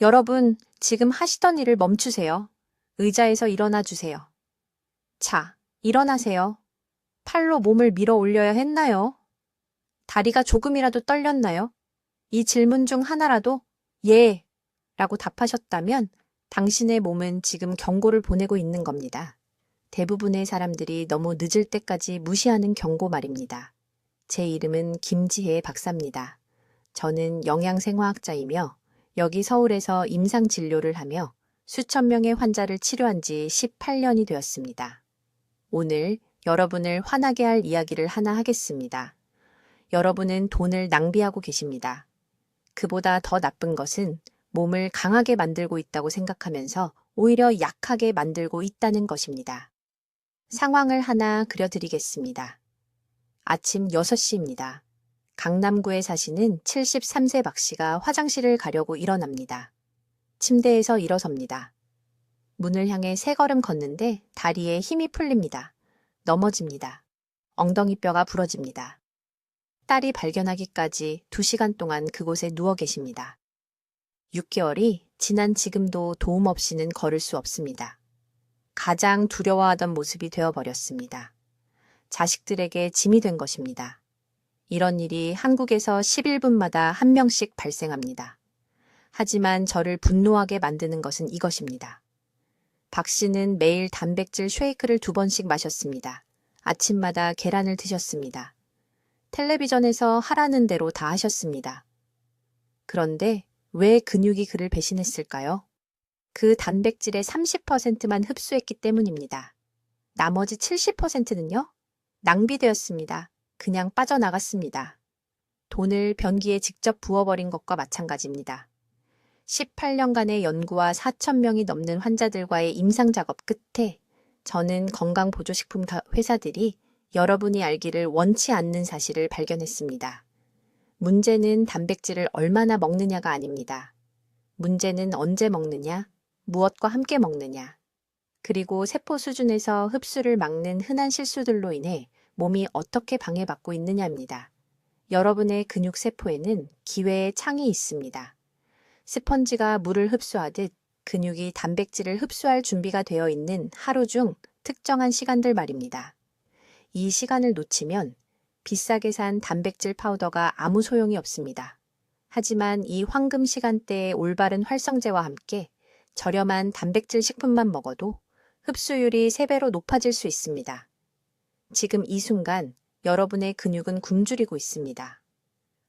여러분, 지금 하시던 일을 멈추세요. 의자에서 일어나 주세요. 자, 일어나세요. 팔로 몸을 밀어 올려야 했나요? 다리가 조금이라도 떨렸나요? 이 질문 중 하나라도 예 라고 답하셨다면 당신의 몸은 지금 경고를 보내고 있는 겁니다. 대부분의 사람들이 너무 늦을 때까지 무시하는 경고 말입니다. 제 이름은 김지혜 박사입니다. 저는 영양생화학자이며 여기 서울에서 임상진료를 하며 수천 명의 환자를 치료한 지 18년이 되었습니다. 오늘 여러분을 화나게 할 이야기를 하나 하겠습니다. 여러분은 돈을 낭비하고 계십니다. 그보다 더 나쁜 것은 몸을 강하게 만들고 있다고 생각하면서 오히려 약하게 만들고 있다는 것입니다. 상황을 하나 그려드리겠습니다. 아침 6시입니다. 강남구에 사시는 73세 박 씨가 화장실을 가려고 일어납니다. 침대에서 일어섭니다. 문을 향해 3걸음 걷는데 다리에 힘이 풀립니다. 넘어집니다. 엉덩이뼈가 부러집니다. 딸이 발견하기까지 2시간 동안 그곳에 누워 계십니다. 6개월이 지난 지금도 도움 없이는 걸을 수 없습니다. 가장 두려워하던 모습이 되어버렸습니다. 자식들에게 짐이 된 것입니다. 이런 일이 한국에서 11분마다 1명씩 발생합니다. 하지만 저를 분노하게 만드는 것은 이것입니다. 박 씨는 매일 단백질 쉐이크를 2번씩 마셨습니다. 아침마다 계란을 드셨습니다. 텔레비전에서 하라는 대로 다 하셨습니다. 그런데 왜 근육이 그를 배신했을까요? 그 단백질의 30%만 흡수했기 때문입니다. 나머지 70%는요? 낭비되었습니다. 그냥 빠져나갔습니다. 돈을 변기에 직접 부어버린 것과 마찬가지입니다. 18년간의 연구와 4,000명이 넘는 환자들과의 임상작업 끝에 저는 건강보조식품 회사들이 여러분이 알기를 원치 않는 사실을 발견했습니다. 문제는 단백질을 얼마나 먹느냐가 아닙니다. 문제는 언제 먹느냐, 무엇과 함께 먹느냐, 그리고 세포 수준에서 흡수를 막는 흔한 실수들로 인해 몸이 어떻게 방해받고 있느냐입니다. 여러분의 근육세포에는 기회의 창이 있습니다. 스펀지가 물을 흡수하듯 근육이 단백질을 흡수할 준비가 되어 있는 하루 중 특정한 시간들 말입니다. 이 시간을 놓치면 비싸게 산 단백질 파우더가 아무 소용이 없습니다. 하지만 이 황금 시간대의 올바른 활성제와 함께 저렴한 단백질 식품만 먹어도 흡수율이 3배로 높아질 수 있습니다. 지금 이 순간 여러분의 근육은 굶주리고 있습니다.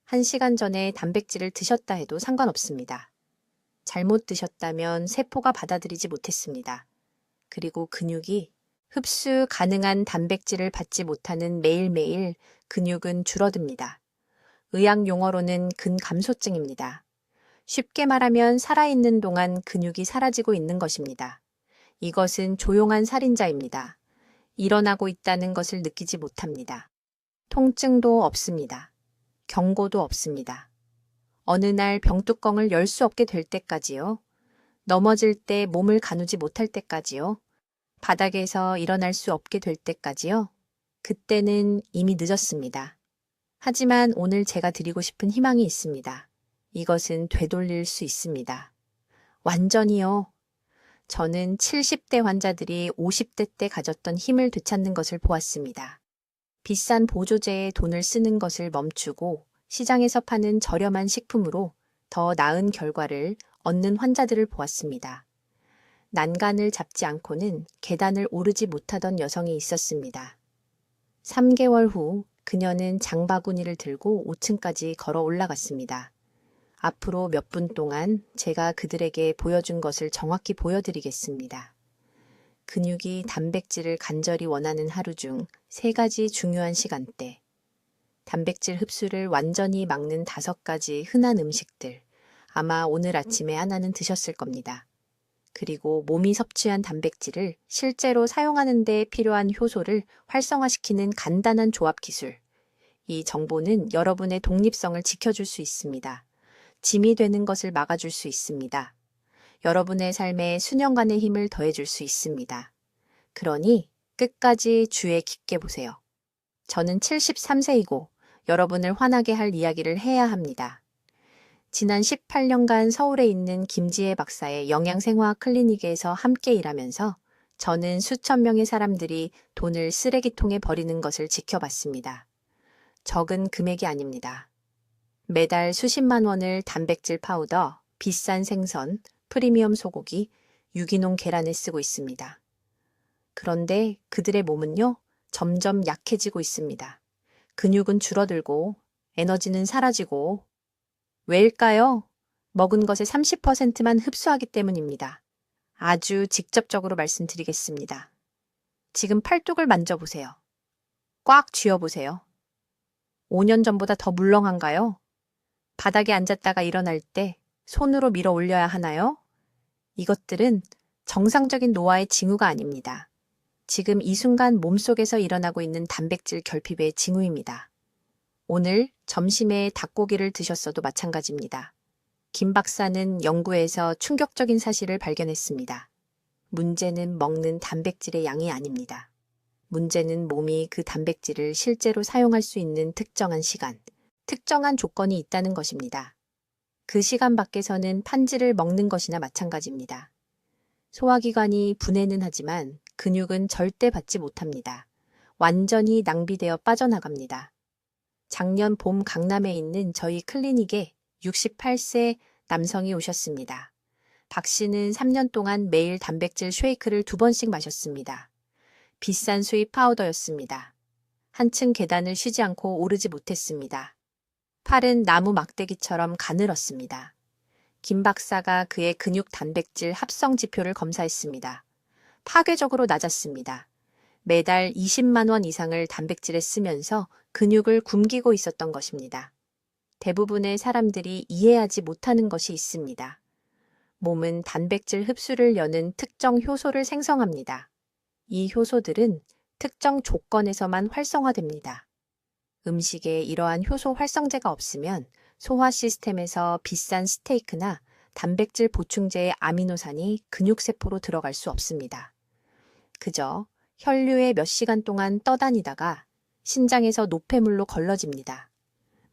1시간 전에 단백질을 드셨다 해도 상관없습니다. 잘못 드셨다면 세포가 받아들이지 못했습니다. 그리고 근육이 흡수 가능한 단백질을 받지 못하는 매일매일 근육은 줄어듭니다. 의학 용어로는 근감소증입니다. 쉽게 말하면 살아있는 동안 근육이 사라지고 있는 것입니다. 이것은 조용한 살인자입니다. 일어나고 있다는 것을 느끼지 못합니다. 통증도 없습니다. 경고도 없습니다. 어느 날 병뚜껑을 열 수 없게 될 때까지요. 넘어질 때 몸을 가누지 못할 때까지요. 바닥에서 일어날 수 없게 될 때까지요. 그때는 이미 늦었습니다. 하지만 오늘 제가 드리고 싶은 희망이 있습니다. 이것은 되돌릴 수 있습니다. 완전히요. 저는 70대 환자들이 50대 때 가졌던 힘을 되찾는 것을 보았습니다. 비싼 보조제에 돈을 쓰는 것을 멈추고 시장에서 파는 저렴한 식품으로 더 나은 결과를 얻는 환자들을 보았습니다. 난간을 잡지 않고는 계단을 오르지 못하던 여성이 있었습니다. 3개월 후 그녀는 장바구니를 들고 5층까지 걸어 올라갔습니다. 앞으로 몇 분 동안 제가 그들에게 보여준 것을 정확히 보여드리겠습니다. 근육이 단백질을 간절히 원하는 하루 중 3가지 중요한 시간대. 단백질 흡수를 완전히 막는 5가지 흔한 음식들. 아마 오늘 아침에 하나는 드셨을 겁니다. 그리고 몸이 섭취한 단백질을 실제로 사용하는 데 필요한 효소를 활성화시키는 간단한 조합 기술. 이 정보는 여러분의 독립성을 지켜줄 수 있습니다. 짐이 되는 것을 막아줄 수 있습니다. 여러분의 삶에 수년간의 힘을 더해줄 수 있습니다. 그러니 끝까지 주에 깊게 보세요. 저는 73세이고 여러분을 화나게 할 이야기를 해야 합니다. 지난 18년간 서울에 있는 김지혜 박사의 영양생화학 클리닉에서 함께 일하면서 저는 수천 명의 사람들이 돈을 쓰레기통에 버리는 것을 지켜봤습니다. 적은 금액이 아닙니다. 매달 수십만 원을 단백질 파우더, 비싼 생선, 프리미엄 소고기, 유기농 계란에 쓰고 있습니다. 그런데 그들의 몸은요, 점점 약해지고 있습니다. 근육은 줄어들고 에너지는 사라지고 왜일까요? 먹은 것의 30%만 흡수하기 때문입니다. 아주 직접적으로 말씀드리겠습니다. 지금 팔뚝을 만져보세요. 꽉 쥐어보세요. 5년 전보다 더 물렁한가요? 바닥에 앉았다가 일어날 때 손으로 밀어 올려야 하나요? 이것들은 정상적인 노화의 징후가 아닙니다. 지금 이 순간 몸속에서 일어나고 있는 단백질 결핍의 징후입니다. 오늘 점심에 닭고기를 드셨어도 마찬가지입니다. 김 박사는 연구에서 충격적인 사실을 발견했습니다. 문제는 먹는 단백질의 양이 아닙니다. 문제는 몸이 그 단백질을 실제로 사용할 수 있는 특정한 시간, 특정한 조건이 있다는 것입니다. 그 시간 밖에서는 판지를 먹는 것이나 마찬가지입니다. 소화기관이 분해는 하지만 근육은 절대 받지 못합니다. 완전히 낭비되어 빠져나갑니다. 작년 봄 강남에 있는 저희 클리닉에 68세 남성이 오셨습니다. 박 씨는 3년 동안 매일 단백질 쉐이크를 2번씩 마셨습니다. 비싼 수입 파우더였습니다. 한층 계단을 쉬지 않고 오르지 못했습니다. 팔은 나무 막대기처럼 가늘었습니다. 김 박사가 그의 근육 단백질 합성 지표를 검사했습니다. 파괴적으로 낮았습니다. 매달 20만 원 이상을 단백질에 쓰면서 근육을 굶기고 있었던 것입니다. 대부분의 사람들이 이해하지 못하는 것이 있습니다. 몸은 단백질 흡수를 여는 특정 효소를 생성합니다. 이 효소들은 특정 조건에서만 활성화됩니다. 음식에 이러한 효소 활성제가 없으면 소화 시스템에서 비싼 스테이크나 단백질 보충제의 아미노산이 근육세포로 들어갈 수 없습니다. 그저 혈류에 몇 시간 동안 떠다니다가 신장에서 노폐물로 걸러집니다.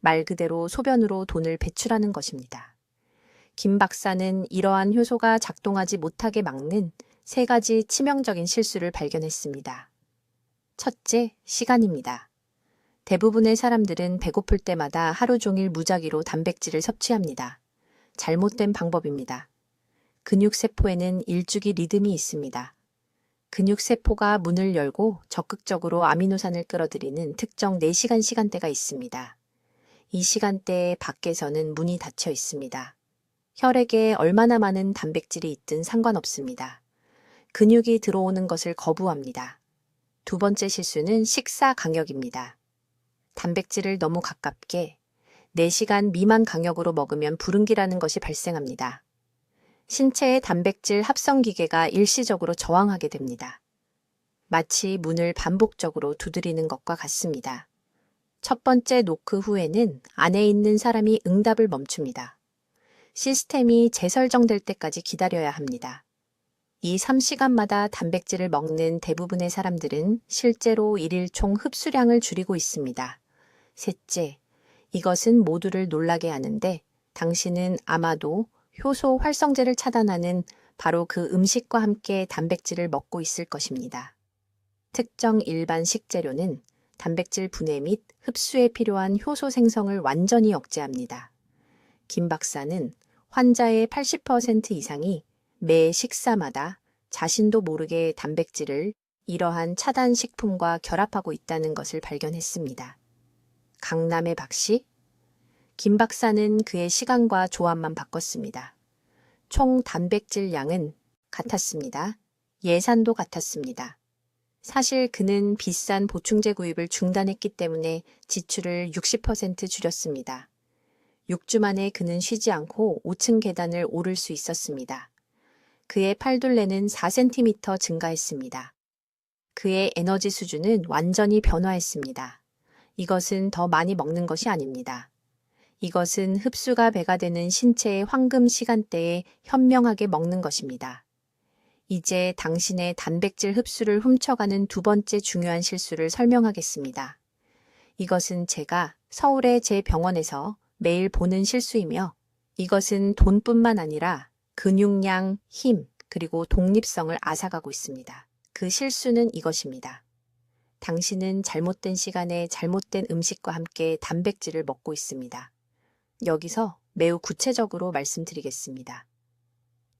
말 그대로 소변으로 돈을 배출하는 것입니다. 김 박사는 이러한 효소가 작동하지 못하게 막는 3가지 치명적인 실수를 발견했습니다. 첫째, 시간입니다. 대부분의 사람들은 배고플 때마다 하루 종일 무작위로 단백질을 섭취합니다. 잘못된 방법입니다. 근육세포에는 일주기 리듬이 있습니다. 근육세포가 문을 열고 적극적으로 아미노산을 끌어들이는 특정 4시간 시간대가 있습니다. 이 시간대에 밖에서는 문이 닫혀 있습니다. 혈액에 얼마나 많은 단백질이 있든 상관없습니다. 근육이 들어오는 것을 거부합니다. 2번째 실수는 식사 강역입니다. 단백질을 너무 가깝게 4시간 미만 강역으로 먹으면 불응기라는 것이 발생합니다. 신체의 단백질 합성 기계가 일시적으로 저항하게 됩니다. 마치 문을 반복적으로 두드리는 것과 같습니다. 첫 번째 노크 후에는 안에 있는 사람이 응답을 멈춥니다. 시스템이 재설정될 때까지 기다려야 합니다. 이 3시간마다 단백질을 먹는 대부분의 사람들은 실제로 일일 총 흡수량을 줄이고 있습니다. 셋째, 이것은 모두를 놀라게 하는데 당신은 아마도 효소 활성제를 차단하는 바로 그 음식과 함께 단백질을 먹고 있을 것입니다. 특정 일반 식재료는 단백질 분해 및 흡수에 필요한 효소 생성을 완전히 억제합니다. 김 박사는 환자의 80% 이상이 매 식사마다 자신도 모르게 단백질을 이러한 차단 식품과 결합하고 있다는 것을 발견했습니다. 강남의 박 씨? 김 박사는 그의 시간과 조합만 바꿨습니다. 총 단백질 양은 같았습니다. 예산도 같았습니다. 사실 그는 비싼 보충제 구입을 중단했기 때문에 지출을 60% 줄였습니다. 6주 만에 그는 쉬지 않고 5층 계단을 오를 수 있었습니다. 그의 팔둘레는 4cm 증가했습니다. 그의 에너지 수준은 완전히 변화했습니다. 이것은 더 많이 먹는 것이 아닙니다. 이것은 흡수가 배가 되는 신체의 황금 시간대에 현명하게 먹는 것입니다. 이제 당신의 단백질 흡수를 훔쳐가는 2번째 중요한 실수를 설명하겠습니다. 이것은 제가 서울의 제 병원에서 매일 보는 실수이며 이것은 돈뿐만 아니라 근육량, 힘, 그리고 독립성을 앗아가고 있습니다. 그 실수는 이것입니다. 당신은 잘못된 시간에 잘못된 음식과 함께 단백질을 먹고 있습니다. 여기서 매우 구체적으로 말씀드리겠습니다.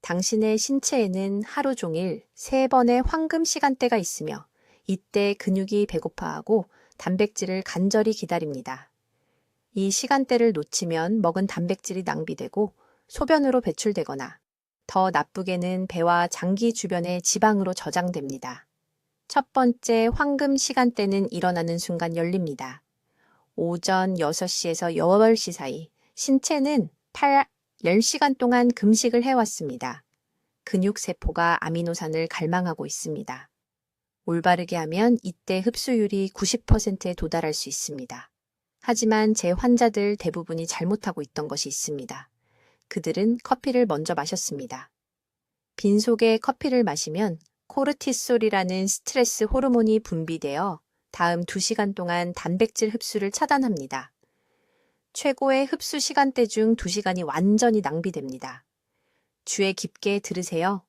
당신의 신체에는 하루 종일 3번의 황금 시간대가 있으며 이때 근육이 배고파하고 단백질을 간절히 기다립니다. 이 시간대를 놓치면 먹은 단백질이 낭비되고 소변으로 배출되거나 더 나쁘게는 배와 장기 주변의 지방으로 저장됩니다. 첫 번째 황금 시간대는 일어나는 순간 열립니다. 오전 6시에서 8시 사이 신체는 10시간 동안 금식을 해왔습니다. 근육세포가 아미노산을 갈망하고 있습니다. 올바르게 하면 이때 흡수율이 90%에 도달할 수 있습니다. 하지만 제 환자들 대부분이 잘못하고 있던 것이 있습니다. 그들은 커피를 먼저 마셨습니다. 빈속에 커피를 마시면 코르티솔이라는 스트레스 호르몬이 분비되어 다음 2시간 동안 단백질 흡수를 차단합니다. 최고의 흡수 시간대 중 2시간이 완전히 낭비됩니다. 주의 깊게 들으세요.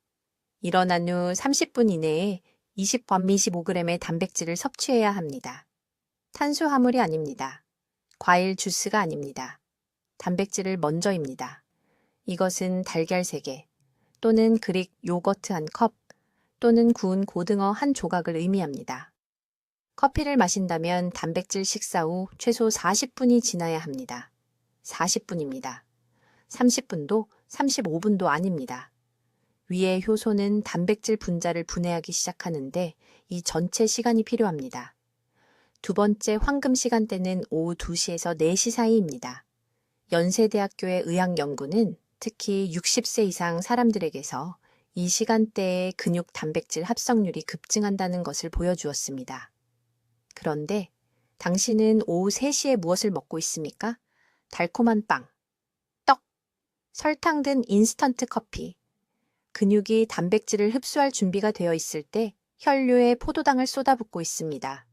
일어난 후 30분 이내에 25g의 단백질을 섭취해야 합니다. 탄수화물이 아닙니다. 과일 주스가 아닙니다. 단백질을 먼저입니다. 이것은 달걀 3개 또는 그릭 요거트 1컵 또는 구운 고등어 1조각을 의미합니다. 커피를 마신다면 단백질 식사 후 최소 40분이 지나야 합니다. 40분입니다. 30분도 35분도 아닙니다. 위의 효소는 단백질 분자를 분해하기 시작하는데 이 전체 시간이 필요합니다. 두 번째 황금 시간대는 오후 2시에서 4시 사이입니다. 연세대학교의 의학연구는 특히 60세 이상 사람들에게서 이 시간대에 근육 단백질 합성률이 급증한다는 것을 보여주었습니다. 그런데 당신은 오후 3시에 무엇을 먹고 있습니까? 달콤한 빵, 떡, 설탕 든 인스턴트 커피. 근육이 단백질을 흡수할 준비가 되어 있을 때 혈류에 포도당을 쏟아붓고 있습니다.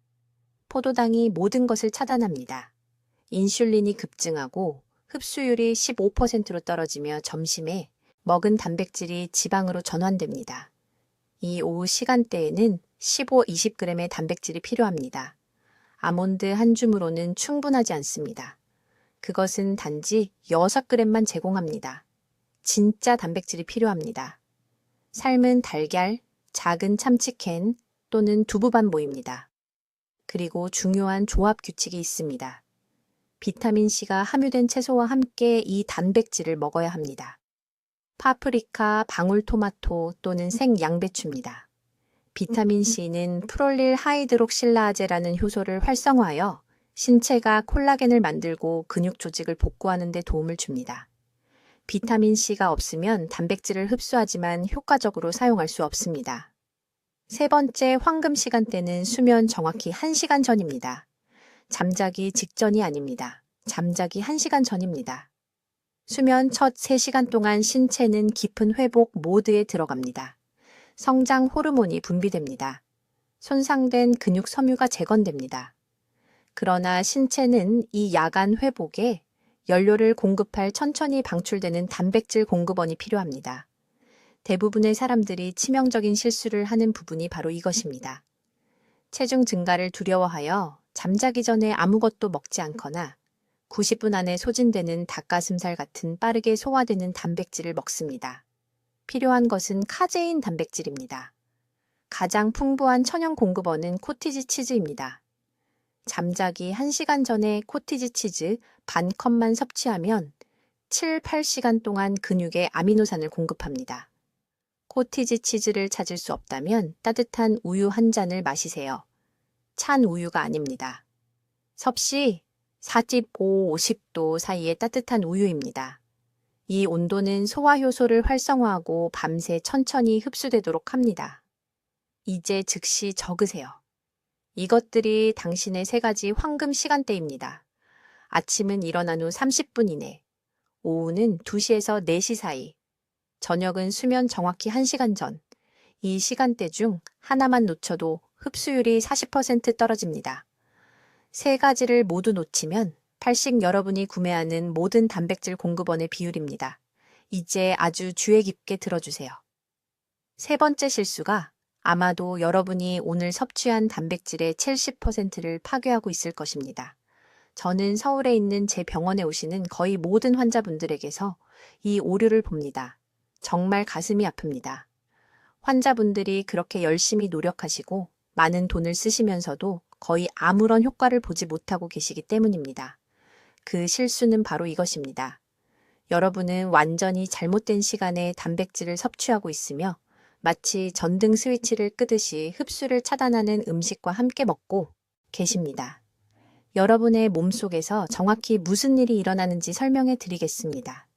포도당이 모든 것을 차단합니다. 인슐린이 급증하고 흡수율이 15%로 떨어지며 점심에 먹은 단백질이 지방으로 전환됩니다. 이 오후 시간대에는 15-20g의 단백질이 필요합니다. 아몬드 한 줌으로는 충분하지 않습니다. 그것은 단지 6g만 제공합니다. 진짜 단백질이 필요합니다. 삶은 달걀, 작은 참치캔 또는 두부반보입니다. 그리고 중요한 조합 규칙이 있습니다. 비타민C가 함유된 채소와 함께 이 단백질을 먹어야 합니다. 파프리카, 방울토마토 또는 생양배추입니다. 비타민C는 프롤릴 하이드록실라아제라는 효소를 활성화하여 신체가 콜라겐을 만들고 근육 조직을 복구하는 데 도움을 줍니다. 비타민C가 없으면 단백질을 흡수하지만 효과적으로 사용할 수 없습니다. 세 번째 황금 시간대는 수면 정확히 1시간 전입니다. 잠자기 직전이 아닙니다. 잠자기 1시간 전입니다. 수면 첫 3시간 동안 신체는 깊은 회복 모드에 들어갑니다. 성장 호르몬이 분비됩니다. 손상된 근육 섬유가 재건됩니다. 그러나 신체는 이 야간 회복에 연료를 공급할 천천히 방출되는 단백질 공급원이 필요합니다. 대부분의 사람들이 치명적인 실수를 하는 부분이 바로 이것입니다. 체중 증가를 두려워하여 잠자기 전에 아무것도 먹지 않거나 90분 안에 소진되는 닭가슴살 같은 빠르게 소화되는 단백질을 먹습니다. 필요한 것은 카제인 단백질입니다. 가장 풍부한 천연 공급원은 코티지 치즈입니다. 잠자기 1시간 전에 코티지 치즈 반 컵만 섭취하면 7-8시간 동안 근육에 아미노산을 공급합니다. 코티지 치즈를 찾을 수 없다면 따뜻한 우유 한 잔을 마시세요. 찬 우유가 아닙니다. 섭씨 45-50도 사이의 따뜻한 우유입니다. 이 온도는 소화효소를 활성화하고 밤새 천천히 흡수되도록 합니다. 이제 즉시 적으세요. 이것들이 당신의 3가지 황금 시간대입니다. 아침은 일어난 후 30분 이내, 오후는 2시에서 4시 사이, 저녁은 수면 정확히 1시간 전. 이 시간대 중 하나만 놓쳐도 흡수율이 40% 떨어집니다. 3가지를 모두 놓치면 팔식 여러분이 구매하는 모든 단백질 공급원의 비율입니다. 이제 아주 주의 깊게 들어주세요. 세 번째 실수가 아마도 여러분이 오늘 섭취한 단백질의 70%를 파괴하고 있을 것입니다. 저는 서울에 있는 제 병원에 오시는 거의 모든 환자분들에게서 이 오류를 봅니다. 정말 가슴이 아픕니다. 환자분들이 그렇게 열심히 노력하시고 많은 돈을 쓰시면서도 거의 아무런 효과를 보지 못하고 계시기 때문입니다. 그 실수는 바로 이것입니다. 여러분은 완전히 잘못된 시간에 단백질을 섭취하고 있으며 마치 전등 스위치를 끄듯이 흡수를 차단하는 음식과 함께 먹고 계십니다. 여러분의 몸속에서 정확히 무슨 일이 일어나는지 설명해 드리겠습니다.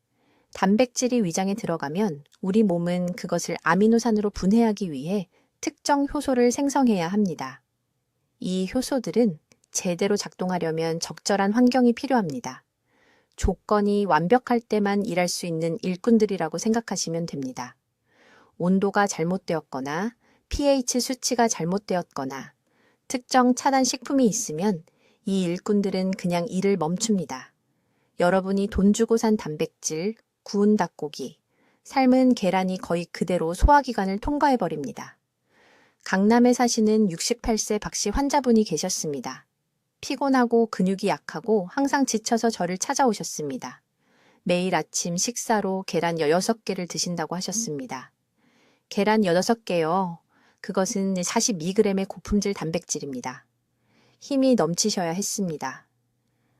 단백질이 위장에 들어가면 우리 몸은 그것을 아미노산으로 분해하기 위해 특정 효소를 생성해야 합니다. 이 효소들은 제대로 작동하려면 적절한 환경이 필요합니다. 조건이 완벽할 때만 일할 수 있는 일꾼들이라고 생각하시면 됩니다. 온도가 잘못되었거나 pH 수치가 잘못되었거나 특정 차단 식품이 있으면 이 일꾼들은 그냥 일을 멈춥니다. 여러분이 돈 주고 산 단백질, 구운 닭고기, 삶은 계란이 거의 그대로 소화기관을 통과해버립니다. 강남에 사시는 68세 박씨 환자분이 계셨습니다. 피곤하고 근육이 약하고 항상 지쳐서 저를 찾아오셨습니다. 매일 아침 식사로 계란 6개를 드신다고 하셨습니다. 계란 6개요. 그것은 42g의 고품질 단백질입니다. 힘이 넘치셔야 했습니다.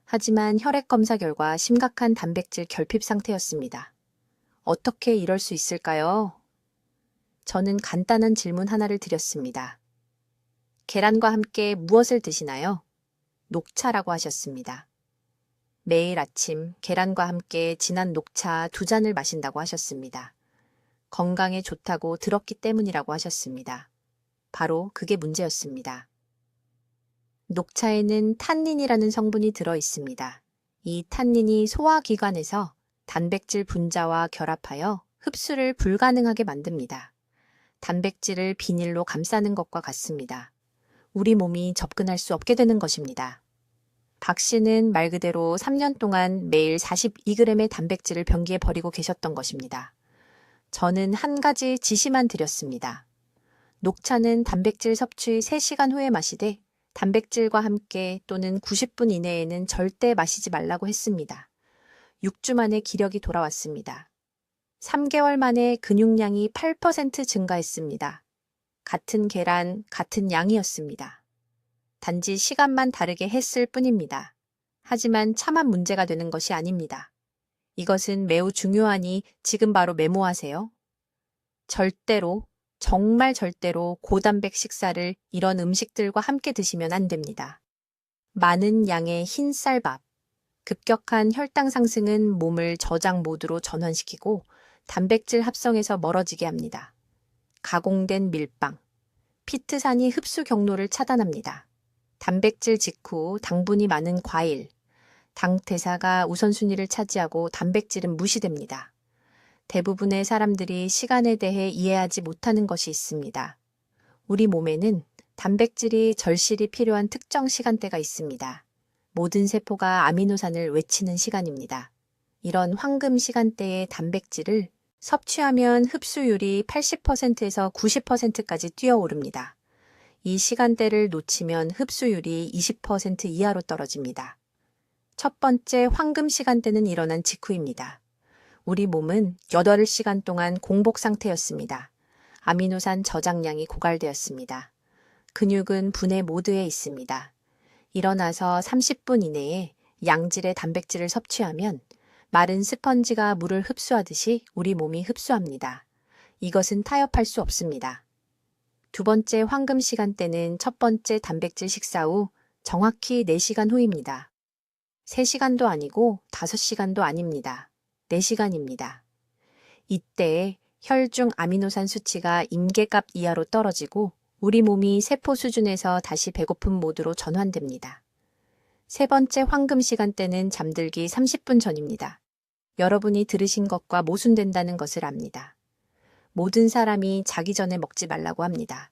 하지만 혈액 검사 결과 심각한 단백질 결핍 상태였습니다. 어떻게 이럴 수 있을까요? 저는 간단한 질문 하나를 드렸습니다. 계란과 함께 무엇을 드시나요? 녹차라고 하셨습니다. 매일 아침 계란과 함께 진한 녹차 2잔을 마신다고 하셨습니다. 건강에 좋다고 들었기 때문이라고 하셨습니다. 바로 그게 문제였습니다. 녹차에는 탄닌이라는 성분이 들어 있습니다. 이 탄닌이 소화기관에서 단백질 분자와 결합하여 흡수를 불가능하게 만듭니다. 단백질을 비닐로 감싸는 것과 같습니다. 우리 몸이 접근할 수 없게 되는 것입니다. 박 씨는 말 그대로 3년 동안 매일 42g의 단백질을 변기에 버리고 계셨던 것입니다. 저는 한 가지 지시만 드렸습니다. 녹차는 단백질 섭취 3시간 후에 마시되 단백질과 함께 또는 90분 이내에는 절대 마시지 말라고 했습니다. 6주 만에 기력이 돌아왔습니다. 3개월 만에 근육량이 8% 증가했습니다. 같은 계란, 같은 양이었습니다. 단지 시간만 다르게 했을 뿐입니다. 하지만 차만 문제가 되는 것이 아닙니다. 이것은 매우 중요하니 지금 바로 메모하세요. 절대로, 정말 절대로 고단백 식사를 이런 음식들과 함께 드시면 안 됩니다. 많은 양의 흰 쌀밥, 급격한 혈당 상승은 몸을 저장 모드로 전환시키고 단백질 합성에서 멀어지게 합니다. 가공된 밀빵, 피트산이 흡수 경로를 차단합니다. 단백질 직후 당분이 많은 과일, 당 대사가 우선순위를 차지하고 단백질은 무시됩니다. 대부분의 사람들이 시간에 대해 이해하지 못하는 것이 있습니다. 우리 몸에는 단백질이 절실히 필요한 특정 시간대가 있습니다. 모든 세포가 아미노산을 외치는 시간입니다. 이런 황금 시간대의 단백질을 섭취하면 흡수율이 80%에서 90%까지 뛰어오릅니다. 이 시간대를 놓치면 흡수율이 20% 이하로 떨어집니다. 첫 번째 황금 시간대는 일어난 직후입니다. 우리 몸은 8시간 동안 공복 상태였습니다. 아미노산 저장량이 고갈되었습니다. 근육은 분해 모드에 있습니다. 일어나서 30분 이내에 양질의 단백질을 섭취하면 마른 스펀지가 물을 흡수하듯이 우리 몸이 흡수합니다. 이것은 타협할 수 없습니다. 두 번째 황금 시간대는 첫 번째 단백질 식사 후 정확히 4시간 후입니다. 3시간도 아니고 5시간도 아닙니다. 4시간입니다. 이때 혈중 아미노산 수치가 임계값 이하로 떨어지고 우리 몸이 세포 수준에서 다시 배고픈 모드로 전환됩니다. 세 번째 황금 시간대는 잠들기 30분 전입니다. 여러분이 들으신 것과 모순된다는 것을 압니다. 모든 사람이 자기 전에 먹지 말라고 합니다.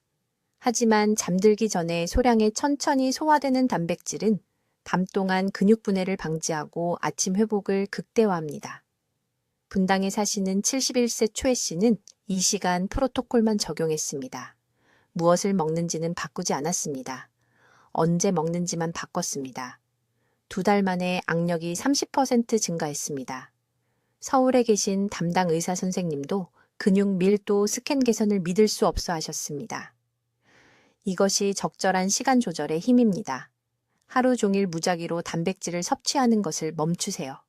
하지만 잠들기 전에 소량의 천천히 소화되는 단백질은 밤 동안 근육 분해를 방지하고 아침 회복을 극대화합니다. 분당에 사시는 71세 초혜 씨는 이 시간 프로토콜만 적용했습니다. 무엇을 먹는지는 바꾸지 않았습니다. 언제 먹는지만 바꿨습니다. 2달 만에 악력이 30% 증가했습니다. 서울에 계신 담당 의사 선생님도 근육 밀도 스캔 개선을 믿을 수 없어 하셨습니다. 이것이 적절한 시간 조절의 힘입니다. 하루 종일 무작위로 단백질을 섭취하는 것을 멈추세요.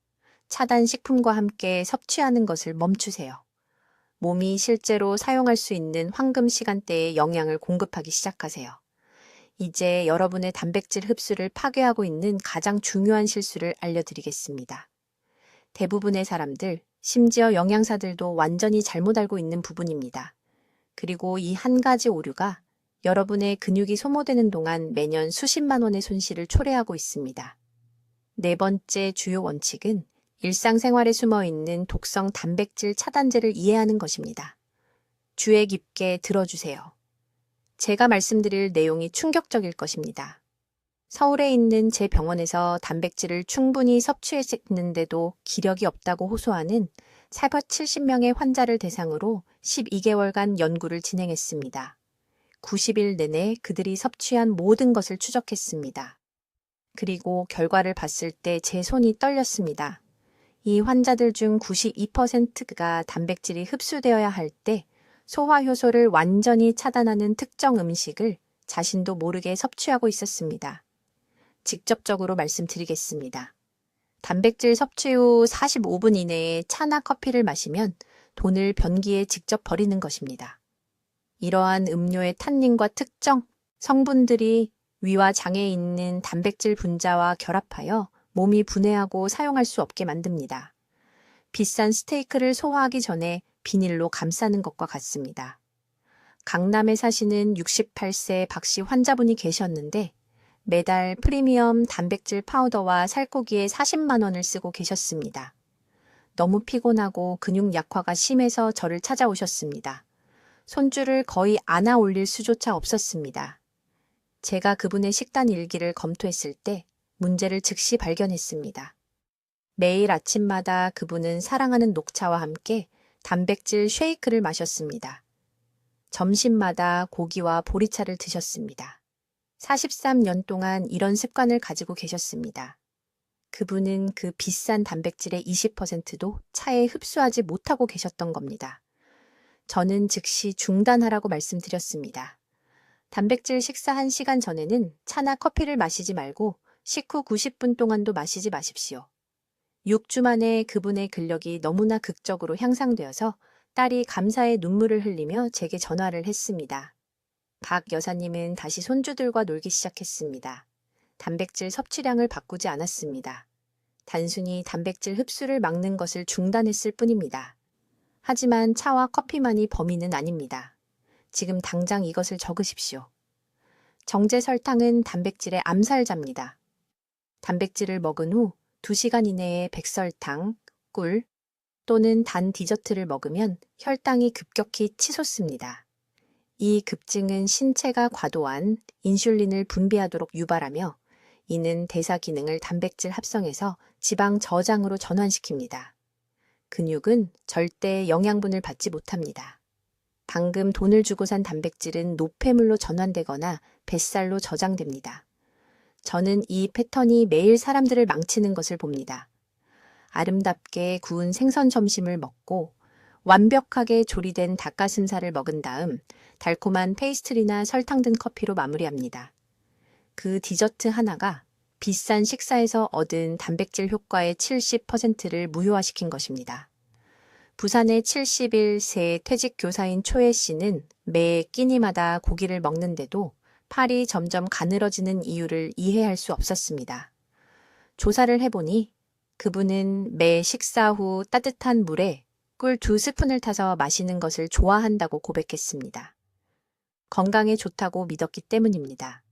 차단 식품과 함께 섭취하는 것을 멈추세요. 몸이 실제로 사용할 수 있는 황금 시간대에 영양을 공급하기 시작하세요. 이제 여러분의 단백질 흡수를 파괴하고 있는 가장 중요한 실수를 알려드리겠습니다. 대부분의 사람들, 심지어 영양사들도 완전히 잘못 알고 있는 부분입니다. 그리고 이 한 가지 오류가 여러분의 근육이 소모되는 동안 매년 수십만 원의 손실을 초래하고 있습니다. 네 번째 주요 원칙은 일상생활에 숨어있는 독성 단백질 차단제를 이해하는 것입니다. 주의 깊게 들어주세요. 제가 말씀드릴 내용이 충격적일 것입니다. 서울에 있는 제 병원에서 단백질을 충분히 섭취했는데도 기력이 없다고 호소하는 470명의 환자를 대상으로 12개월간 연구를 진행했습니다. 90일 내내 그들이 섭취한 모든 것을 추적했습니다. 그리고 결과를 봤을 때 제 손이 떨렸습니다. 이 환자들 중 92%가 단백질이 흡수되어야 할 때 소화 효소를 완전히 차단하는 특정 음식을 자신도 모르게 섭취하고 있었습니다. 직접적으로 말씀드리겠습니다. 단백질 섭취 후 45분 이내에 차나 커피를 마시면 돈을 변기에 직접 버리는 것입니다. 이러한 음료의 탄닌과 특정 성분들이 위와 장에 있는 단백질 분자와 결합하여 몸이 분해하고 사용할 수 없게 만듭니다. 비싼 스테이크를 소화하기 전에 비닐로 감싸는 것과 같습니다. 강남에 사시는 68세 박씨 환자분이 계셨는데 매달 프리미엄 단백질 파우더와 살코기에 40만 원을 쓰고 계셨습니다. 너무 피곤하고 근육 약화가 심해서 저를 찾아오셨습니다. 손줄을 거의 안아 올릴 수조차 없었습니다. 제가 그분의 식단 일기를 검토했을 때 문제를 즉시 발견했습니다. 매일 아침마다 그분은 사랑하는 녹차와 함께 단백질 쉐이크를 마셨습니다. 점심마다 고기와 보리차를 드셨습니다. 43년 동안 이런 습관을 가지고 계셨습니다. 그분은 그 비싼 단백질의 20%도 차에 흡수하지 못하고 계셨던 겁니다. 저는 즉시 중단하라고 말씀드렸습니다. 단백질 식사 1시간 전에는 차나 커피를 마시지 말고 식후 90분 동안도 마시지 마십시오. 6주 만에 그분의 근력이 너무나 극적으로 향상되어서 딸이 감사의 눈물을 흘리며 제게 전화를 했습니다. 박 여사님은 다시 손주들과 놀기 시작했습니다. 단백질 섭취량을 바꾸지 않았습니다. 단순히 단백질 흡수를 막는 것을 중단했을 뿐입니다. 하지만 차와 커피만이 범인은 아닙니다. 지금 당장 이것을 적으십시오. 정제 설탕은 단백질의 암살자입니다. 단백질을 먹은 후 2시간 이내에 백설탕, 꿀 또는 단 디저트를 먹으면 혈당이 급격히 치솟습니다. 이 급증은 신체가 과도한 인슐린을 분비하도록 유발하며 이는 대사 기능을 단백질 합성해서 지방 저장으로 전환시킵니다. 근육은 절대 영양분을 받지 못합니다. 방금 돈을 주고 산 단백질은 노폐물로 전환되거나 뱃살로 저장됩니다. 저는 이 패턴이 매일 사람들을 망치는 것을 봅니다. 아름답게 구운 생선 점심을 먹고 완벽하게 조리된 닭가슴살을 먹은 다음 달콤한 페이스트리나 설탕 든 커피로 마무리합니다. 그 디저트 하나가 비싼 식사에서 얻은 단백질 효과의 70%를 무효화시킨 것입니다. 부산의 71세 퇴직 교사인 초혜 씨는 매 끼니마다 고기를 먹는데도 팔이 점점 가늘어지는 이유를 이해할 수 없었습니다. 조사를 해보니 그분은 매 식사 후 따뜻한 물에 꿀 2스푼을 타서 마시는 것을 좋아한다고 고백했습니다. 건강에 좋다고 믿었기 때문입니다.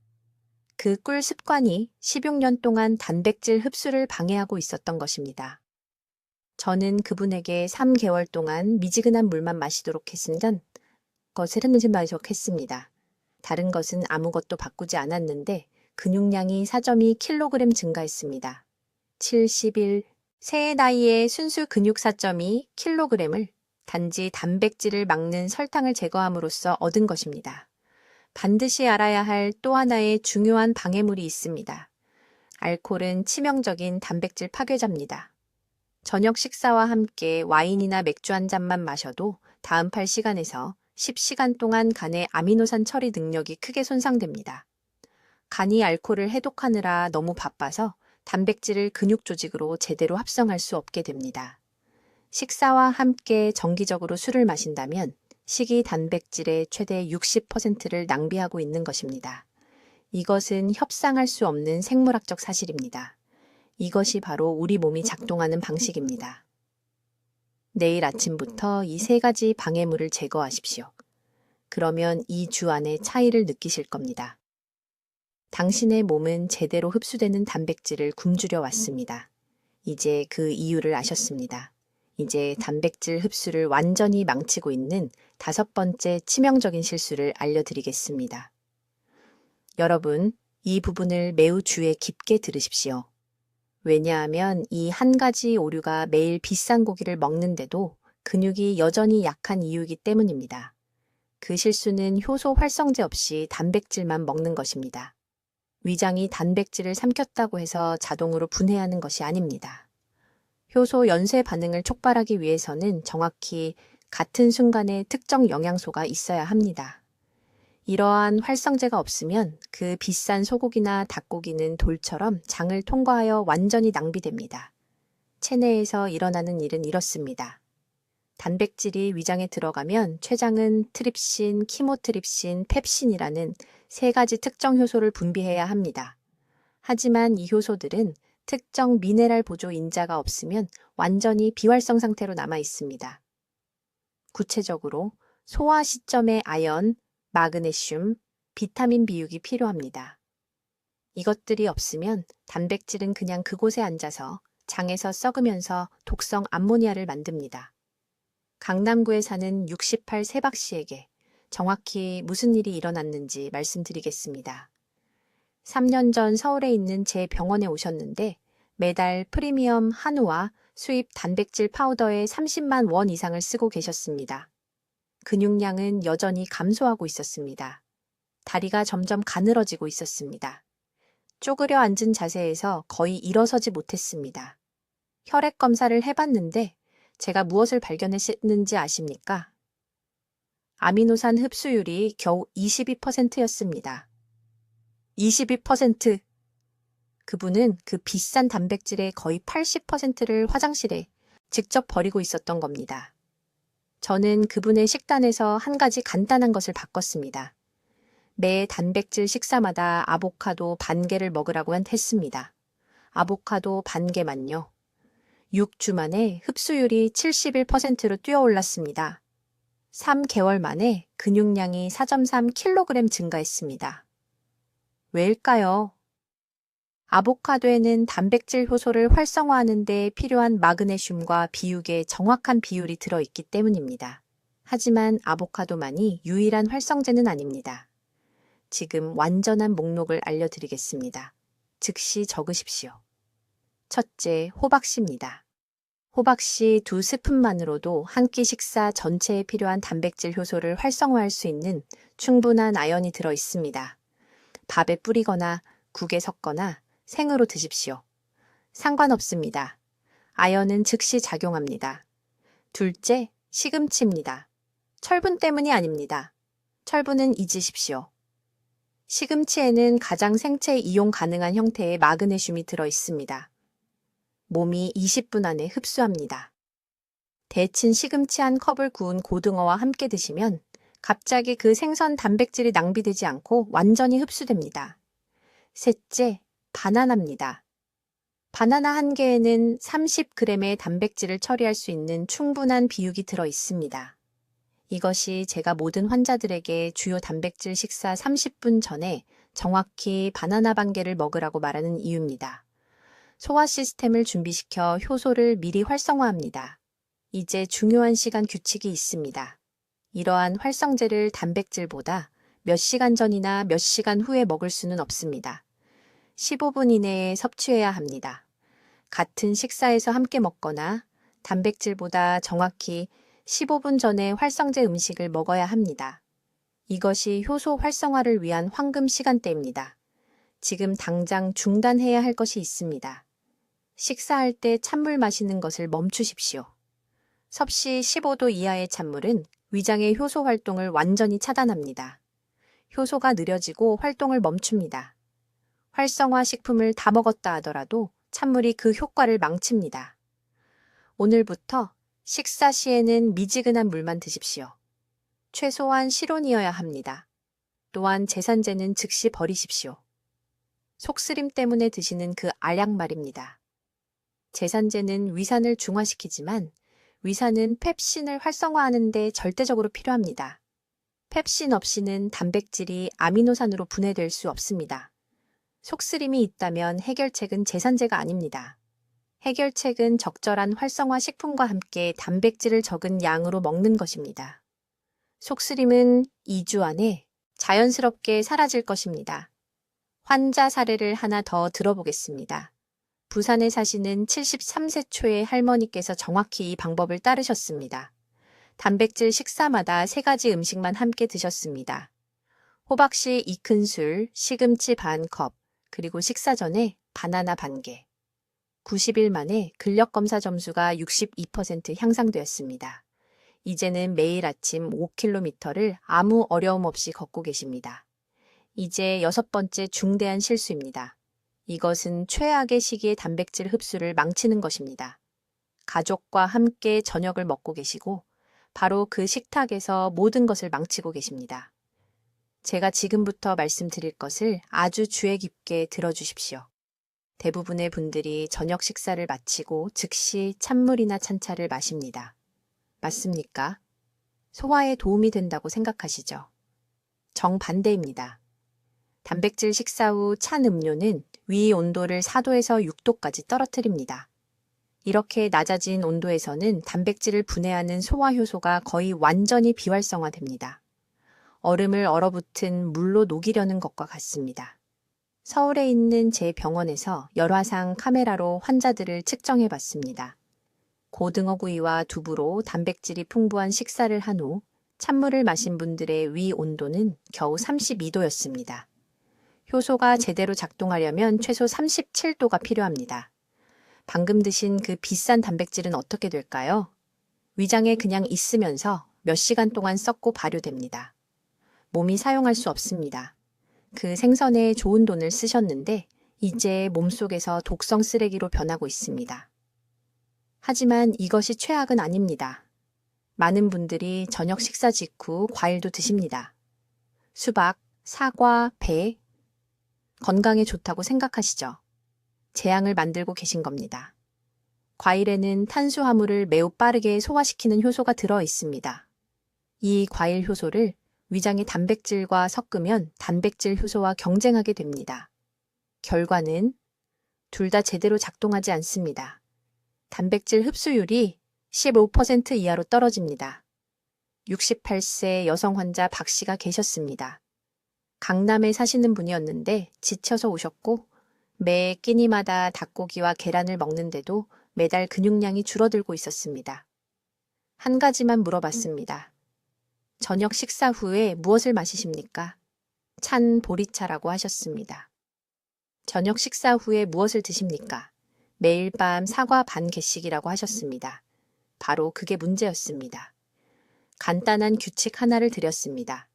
그 꿀 습관이 16년 동안 단백질 흡수를 방해하고 있었던 것입니다. 저는 그분에게 3개월 동안 미지근한 물만 마시도록 했으면 것을 했는지 마셨습니다. 다른 것은 아무것도 바꾸지 않았는데 근육량이 4.2kg 증가했습니다. 70일, 새해 나이에 순수 근육 4.2kg을 단지 단백질을 막는 설탕을 제거함으로써 얻은 것입니다. 반드시 알아야 할 또 하나의 중요한 방해물이 있습니다. 알코올은 치명적인 단백질 파괴자입니다. 저녁 식사와 함께 와인이나 맥주 한 잔만 마셔도 다음 8시간에서 10시간 동안 간의 아미노산 처리 능력이 크게 손상됩니다. 간이 알코올을 해독하느라 너무 바빠서 단백질을 근육 조직으로 제대로 합성할 수 없게 됩니다. 식사와 함께 정기적으로 술을 마신다면 식이 단백질의 최대 60%를 낭비하고 있는 것입니다. 이것은 협상할 수 없는 생물학적 사실입니다. 이것이 바로 우리 몸이 작동하는 방식입니다. 내일 아침부터 이 3가지 방해물을 제거하십시오. 그러면 이 주 안에 차이를 느끼실 겁니다. 당신의 몸은 제대로 흡수되는 단백질을 굶주려 왔습니다. 이제 그 이유를 아셨습니다. 이제 단백질 흡수를 완전히 망치고 있는 5번째 치명적인 실수를 알려드리겠습니다. 여러분, 이 부분을 매우 주의 깊게 들으십시오. 왜냐하면 이 한 가지 오류가 매일 비싼 고기를 먹는데도 근육이 여전히 약한 이유이기 때문입니다. 그 실수는 효소 활성제 없이 단백질만 먹는 것입니다. 위장이 단백질을 삼켰다고 해서 자동으로 분해하는 것이 아닙니다. 효소 연쇄 반응을 촉발하기 위해서는 정확히 같은 순간에 특정 영양소가 있어야 합니다. 이러한 활성제가 없으면 그 비싼 소고기나 닭고기는 돌처럼 장을 통과하여 완전히 낭비됩니다. 체내에서 일어나는 일은 이렇습니다. 단백질이 위장에 들어가면 췌장은 트립신, 키모트립신, 펩신이라는 3가지 특정 효소를 분비해야 합니다. 하지만 이 효소들은 특정 미네랄 보조 인자가 없으면 완전히 비활성 상태로 남아 있습니다. 구체적으로 소화 시점에 아연, 마그네슘, 비타민 비육이 필요합니다. 이것들이 없으면 단백질은 그냥 그곳에 앉아서 장에서 썩으면서 독성 암모니아를 만듭니다. 강남구에 사는 68세박 씨에게 정확히 무슨 일이 일어났는지 말씀드리겠습니다. 3년 전 서울에 있는 제 병원에 오셨는데 매달 프리미엄 한우와 수입 단백질 파우더에 30만 원 이상을 쓰고 계셨습니다. 근육량은 여전히 감소하고 있었습니다. 다리가 점점 가늘어지고 있었습니다. 쪼그려 앉은 자세에서 거의 일어서지 못했습니다. 혈액 검사를 해봤는데 제가 무엇을 발견했는지 아십니까? 아미노산 흡수율이 겨우 22%였습니다. 22%! 그분은 그 비싼 단백질의 거의 80%를 화장실에 직접 버리고 있었던 겁니다. 저는 그분의 식단에서 한 가지 간단한 것을 바꿨습니다. 매 단백질 식사마다 아보카도 반 개를 먹으라고 했습니다. 아보카도 반 개만요. 6주 만에 흡수율이 71%로 뛰어올랐습니다. 3개월 만에 근육량이 4.3kg 증가했습니다. 왜일까요? 아보카도에는 단백질 효소를 활성화하는 데 필요한 마그네슘과 비육의 정확한 비율이 들어있기 때문입니다. 하지만 아보카도만이 유일한 활성제는 아닙니다. 지금 완전한 목록을 알려드리겠습니다. 즉시 적으십시오. 첫째, 호박씨입니다. 호박씨 2스푼만으로도 한 끼 식사 전체에 필요한 단백질 효소를 활성화할 수 있는 충분한 아연이 들어 있습니다. 밥에 뿌리거나 국에 섞거나 생으로 드십시오. 상관없습니다. 아연은 즉시 작용합니다. 둘째, 시금치입니다. 철분 때문이 아닙니다. 철분은 잊으십시오. 시금치에는 가장 생체 이용 가능한 형태의 마그네슘이 들어 있습니다. 몸이 20분 안에 흡수합니다. 데친 시금치 한 컵을 구운 고등어와 함께 드시면 갑자기 그 생선 단백질이 낭비되지 않고 완전히 흡수됩니다. 셋째, 바나나입니다. 바나나 한 개에는 30g의 단백질을 처리할 수 있는 충분한 비육이 들어 있습니다. 이것이 제가 모든 환자들에게 주요 단백질 식사 30분 전에 정확히 바나나 반 개를 먹으라고 말하는 이유입니다. 소화 시스템을 준비시켜 효소를 미리 활성화합니다. 이제 중요한 시간 규칙이 있습니다. 이러한 활성제를 단백질보다 몇 시간 전이나 몇 시간 후에 먹을 수는 없습니다. 15분 이내에 섭취해야 합니다. 같은 식사에서 함께 먹거나 단백질보다 정확히 15분 전에 활성제 음식을 먹어야 합니다. 이것이 효소 활성화를 위한 황금 시간대입니다. 지금 당장 중단해야 할 것이 있습니다. 식사할 때 찬물 마시는 것을 멈추십시오. 섭씨 15도 이하의 찬물은 위장의 효소 활동을 완전히 차단합니다. 효소가 느려지고 활동을 멈춥니다. 활성화 식품을 다 먹었다 하더라도 찬물이 그 효과를 망칩니다. 오늘부터 식사 시에는 미지근한 물만 드십시오. 최소한 실온이어야 합니다. 또한 제산제는 즉시 버리십시오. 속쓰림 때문에 드시는 그 알약 말입니다. 제산제는 위산을 중화시키지만 위산은 펩신을 활성화하는 데 절대적으로 필요합니다. 펩신 없이는 단백질이 아미노산으로 분해될 수 없습니다. 속쓰림이 있다면 해결책은 제산제가 아닙니다. 해결책은 적절한 활성화 식품과 함께 단백질을 적은 양으로 먹는 것입니다. 속쓰림은 2주 안에 자연스럽게 사라질 것입니다. 환자 사례를 하나 더 들어보겠습니다. 부산에 사시는 73세 초의 할머니께서 정확히 이 방법을 따르셨습니다. 단백질 식사마다 3가지 음식만 함께 드셨습니다. 호박씨 2큰술, 시금치 반컵, 그리고 식사 전에 바나나 반개. 90일 만에 근력검사 점수가 62% 향상되었습니다. 이제는 매일 아침 5km를 아무 어려움 없이 걷고 계십니다. 이제 6번째 중대한 실수입니다. 이것은 최악의 시기에 단백질 흡수를 망치는 것입니다. 가족과 함께 저녁을 먹고 계시고 바로 그 식탁에서 모든 것을 망치고 계십니다. 제가 지금부터 말씀드릴 것을 아주 주의 깊게 들어주십시오. 대부분의 분들이 저녁 식사를 마치고 즉시 찬물이나 찬차를 마십니다. 맞습니까? 소화에 도움이 된다고 생각하시죠? 정반대입니다. 단백질 식사 후 찬 음료는 위 온도를 4도에서 6도까지 떨어뜨립니다. 이렇게 낮아진 온도에서는 단백질을 분해하는 소화효소가 거의 완전히 비활성화됩니다. 얼음을 얼어붙은 물로 녹이려는 것과 같습니다. 서울에 있는 제 병원에서 열화상 카메라로 환자들을 측정해 봤습니다. 고등어구이와 두부로 단백질이 풍부한 식사를 한 후 찬물을 마신 분들의 위 온도는 겨우 32도였습니다. 효소가 제대로 작동하려면 최소 37도가 필요합니다. 방금 드신 그 비싼 단백질은 어떻게 될까요? 위장에 그냥 있으면서 몇 시간 동안 썩고 발효됩니다. 몸이 사용할 수 없습니다. 그 생선에 좋은 돈을 쓰셨는데 이제 몸속에서 독성 쓰레기로 변하고 있습니다. 하지만 이것이 최악은 아닙니다. 많은 분들이 저녁 식사 직후 과일도 드십니다. 수박, 사과, 배, 건강에 좋다고 생각하시죠? 재앙을 만들고 계신 겁니다. 과일에는 탄수화물을 매우 빠르게 소화시키는 효소가 들어 있습니다. 이 과일 효소를 위장의 단백질과 섞으면 단백질 효소와 경쟁하게 됩니다. 결과는 둘 다 제대로 작동하지 않습니다. 단백질 흡수율이 15% 이하로 떨어집니다. 68세 여성 환자 박 씨가 계셨습니다. 강남에 사시는 분이었는데 지쳐서 오셨고 매 끼니마다 닭고기와 계란을 먹는데도 매달 근육량이 줄어들고 있었습니다. 한 가지만 물어봤습니다. 저녁 식사 후에 무엇을 마시십니까? 찬 보리차라고 하셨습니다. 저녁 식사 후에 무엇을 드십니까? 매일 밤 사과 반 개씩이라고 하셨습니다. 바로 그게 문제였습니다. 간단한 규칙 하나를 드렸습니다.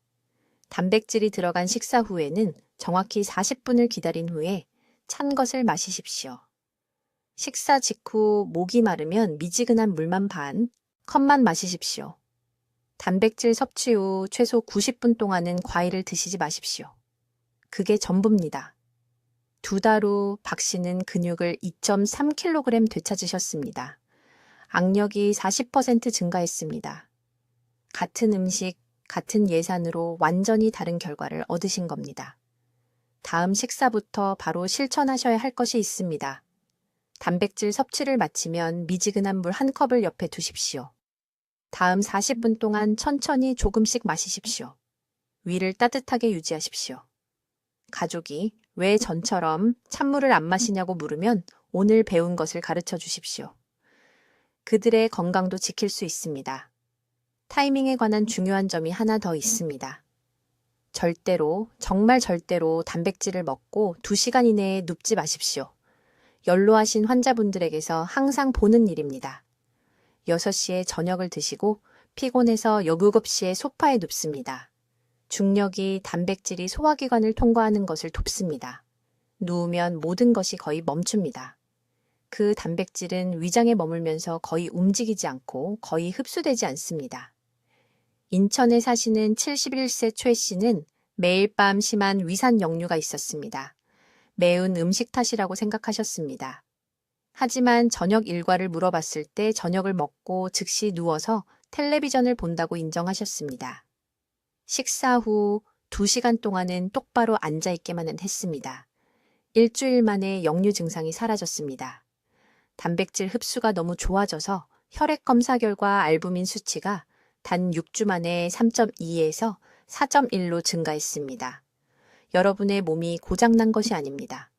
단백질이 들어간 식사 후에는 정확히 40분을 기다린 후에 찬 것을 마시십시오. 식사 직후 목이 마르면 미지근한 물만 반 컵만 마시십시오. 단백질 섭취 후 최소 90분 동안은 과일을 드시지 마십시오. 그게 전부입니다. 2달 후 박 씨는 근육을 2.3kg 되찾으셨습니다. 악력이 40% 증가했습니다. 같은 음식, 같은 예산으로 완전히 다른 결과를 얻으신 겁니다. 다음 식사부터 바로 실천하셔야 할 것이 있습니다. 단백질 섭취를 마치면 미지근한 물 1컵을 옆에 두십시오. 다음 40분 동안 천천히 조금씩 마시십시오. 위를 따뜻하게 유지하십시오. 가족이 왜 전처럼 찬물을 안 마시냐고 물으면 오늘 배운 것을 가르쳐 주십시오. 그들의 건강도 지킬 수 있습니다. 타이밍에 관한 중요한 점이 하나 더 있습니다. 절대로, 정말 절대로 단백질을 먹고 2시간 이내에 눕지 마십시오. 연로하신 환자분들에게서 항상 보는 일입니다. 6시에 저녁을 드시고 피곤해서 7시에 소파에 눕습니다. 중력이 단백질이 소화기관을 통과하는 것을 돕습니다. 누우면 모든 것이 거의 멈춥니다. 그 단백질은 위장에 머물면서 거의 움직이지 않고 거의 흡수되지 않습니다. 인천에 사시는 71세 최 씨는 매일 밤 심한 위산 역류가 있었습니다. 매운 음식 탓이라고 생각하셨습니다. 하지만 저녁 일과를 물어봤을 때 저녁을 먹고 즉시 누워서 텔레비전을 본다고 인정하셨습니다. 식사 후 2시간 동안은 똑바로 앉아있기만은 했습니다. 일주일 만에 역류 증상이 사라졌습니다. 단백질 흡수가 너무 좋아져서 혈액 검사 결과 알부민 수치가 단 6주 만에 3.2에서 4.1로 증가했습니다. 여러분의 몸이 고장난 것이 아닙니다.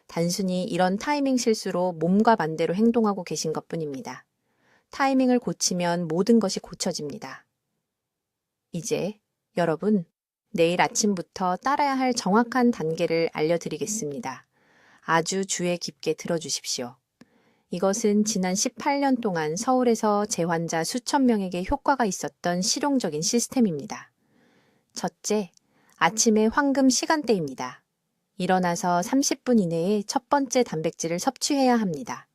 단순히 이런 타이밍 실수로 몸과 반대로 행동하고 계신 것뿐입니다. 타이밍을 고치면 모든 것이 고쳐집니다. 이제 여러분, 내일 아침부터 따라야 할 정확한 단계를 알려드리겠습니다. 아주 주의 깊게 들어주십시오. 이것은 지난 18년 동안 서울에서 재환자 수천 명에게 효과가 있었던 실용적인 시스템입니다. 첫째, 아침의 황금 시간대입니다. 일어나서 30분 이내에 첫 번째 단백질을 섭취해야 합니다.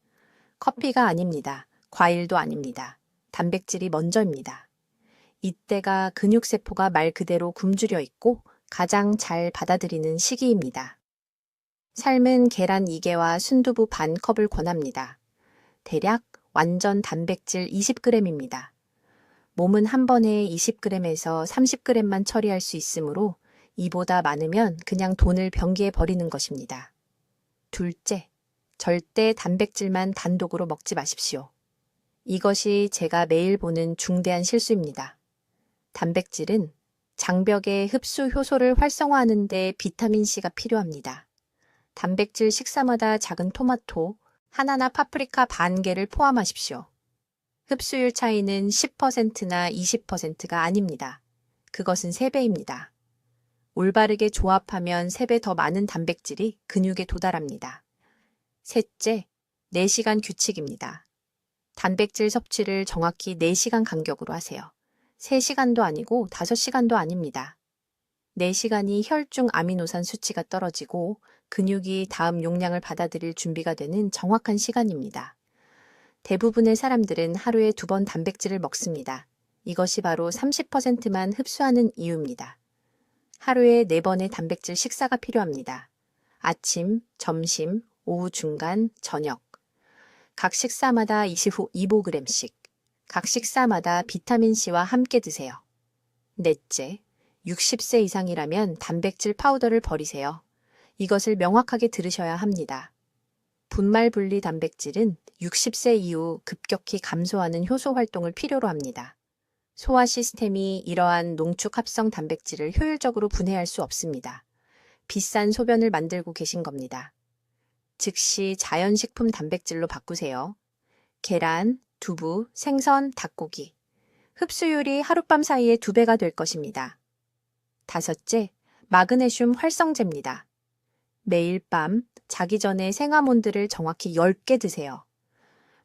커피가 아닙니다. 과일도 아닙니다. 단백질이 먼저입니다. 이때가 근육세포가 말 그대로 굶주려 있고 가장 잘 받아들이는 시기입니다. 삶은 계란 2개와 순두부 반 컵을 권합니다. 대략 완전 단백질 20g입니다. 몸은 한 번에 20g에서 30g만 처리할 수 있으므로 이보다 많으면 그냥 돈을 변기에 버리는 것입니다. 둘째, 절대 단백질만 단독으로 먹지 마십시오. 이것이 제가 매일 보는 중대한 실수입니다. 단백질은 장벽의 흡수 효소를 활성화하는 데 비타민C가 필요합니다. 단백질 식사마다 작은 토마토, 하나나 파프리카 반 개를 포함하십시오. 흡수율 차이는 10%나 20%가 아닙니다. 그것은 3배입니다. 올바르게 조합하면 3배 더 많은 단백질이 근육에 도달합니다. 셋째, 4시간 규칙입니다. 단백질 섭취를 정확히 4시간 간격으로 하세요. 3시간도 아니고 5시간도 아닙니다. 4시간이 혈중 아미노산 수치가 떨어지고 근육이 다음 용량을 받아들일 준비가 되는 정확한 시간입니다. 대부분의 사람들은 하루에 2번 단백질을 먹습니다. 이것이 바로 30%만 흡수하는 이유입니다. 하루에 4번의 단백질 식사가 필요합니다. 아침, 점심, 오후 중간, 저녁. 각 식사마다 25g씩. 각 식사마다 비타민C와 함께 드세요. 넷째, 60세 이상이라면 단백질 파우더를 버리세요. 이것을 명확하게 들으셔야 합니다. 분말 분리 단백질은 60세 이후 급격히 감소하는 효소 활동을 필요로 합니다. 소화 시스템이 이러한 농축 합성 단백질을 효율적으로 분해할 수 없습니다. 비싼 소변을 만들고 계신 겁니다. 즉시 자연식품 단백질로 바꾸세요. 계란, 두부, 생선, 닭고기. 흡수율이 하룻밤 사이에 2배가 될 것입니다. 다섯째, 마그네슘 활성제입니다. 매일 밤 자기 전에 생아몬드를 정확히 10개 드세요.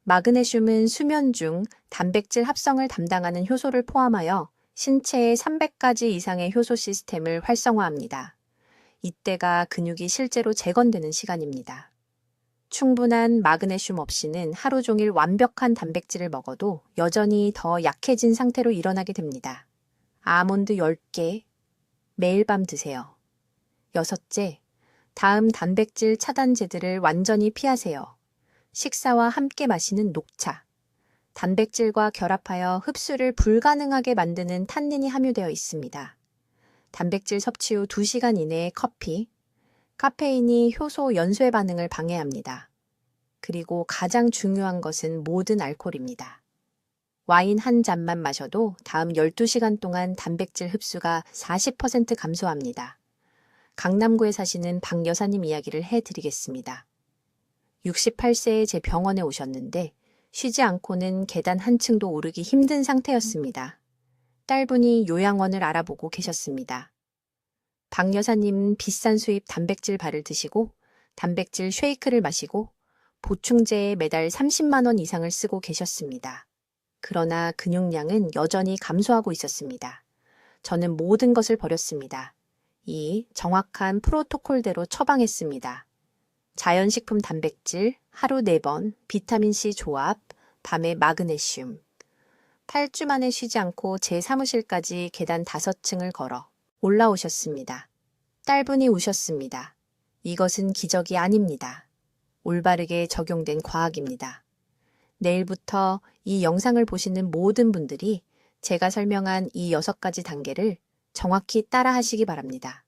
마그네슘은 수면 중 단백질 합성을 담당하는 효소를 포함하여 신체의 300가지 이상의 효소 시스템을 활성화합니다. 이때가 근육이 실제로 재건되는 시간입니다. 충분한 마그네슘 없이는 하루 종일 완벽한 단백질을 먹어도 여전히 더 약해진 상태로 일어나게 됩니다. 아몬드 10개 매일 밤 드세요. 여섯째, 다음 단백질 차단제들을 완전히 피하세요. 식사와 함께 마시는 녹차. 단백질과 결합하여 흡수를 불가능하게 만드는 탄닌이 함유되어 있습니다. 단백질 섭취 후 2시간 이내에 커피, 카페인이 효소 연쇄 반응을 방해합니다. 그리고 가장 중요한 것은 모든 알코올입니다. 와인 한 잔만 마셔도 다음 12시간 동안 단백질 흡수가 40% 감소합니다. 강남구에 사시는 박 여사님 이야기를 해드리겠습니다. 68세에 제 병원에 오셨는데 쉬지 않고는 계단 한 층도 오르기 힘든 상태였습니다. 딸분이 요양원을 알아보고 계셨습니다. 박 여사님은 비싼 수입 단백질 바를 드시고 단백질 쉐이크를 마시고 보충제에 매달 30만 원 이상을 쓰고 계셨습니다. 그러나 근육량은 여전히 감소하고 있었습니다. 저는 모든 것을 버렸습니다. 이 정확한 프로토콜대로 처방했습니다. 자연식품 단백질, 하루 4번, 비타민C 조합, 밤에 마그네슘. 8주 만에 쉬지 않고 제 사무실까지 계단 5층을 걸어 올라오셨습니다. 딸분이 우셨습니다. 이것은 기적이 아닙니다. 올바르게 적용된 과학입니다. 내일부터 이 영상을 보시는 모든 분들이 제가 설명한 이 6가지 단계를 정확히 따라 하시기 바랍니다.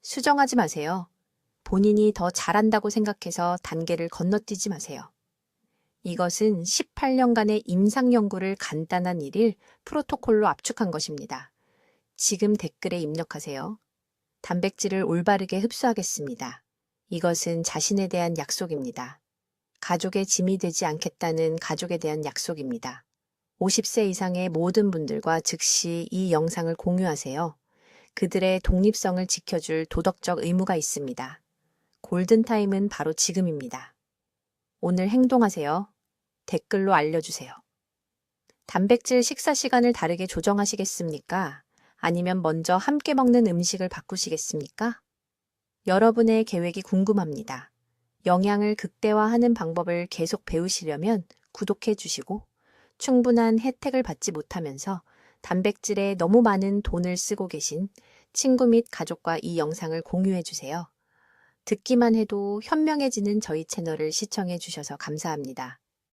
수정하지 마세요. 본인이 더 잘한다고 생각해서 단계를 건너뛰지 마세요. 이것은 18년간의 임상 연구를 간단한 1일 프로토콜로 압축한 것입니다. 지금 댓글에 입력하세요. 단백질을 올바르게 흡수하겠습니다. 이것은 자신에 대한 약속입니다. 가족의 짐이 되지 않겠다는 가족에 대한 약속입니다. 50세 이상의 모든 분들과 즉시 이 영상을 공유하세요. 그들의 독립성을 지켜줄 도덕적 의무가 있습니다. 골든타임은 바로 지금입니다. 오늘 행동하세요. 댓글로 알려주세요. 단백질 식사 시간을 다르게 조정하시겠습니까? 아니면 먼저 함께 먹는 음식을 바꾸시겠습니까? 여러분의 계획이 궁금합니다. 영양을 극대화하는 방법을 계속 배우시려면 구독해 주시고 충분한 혜택을 받지 못하면서 단백질에 너무 많은 돈을 쓰고 계신 친구 및 가족과 이 영상을 공유해 주세요. 듣기만 해도 현명해지는 저희 채널을 시청해 주셔서 감사합니다.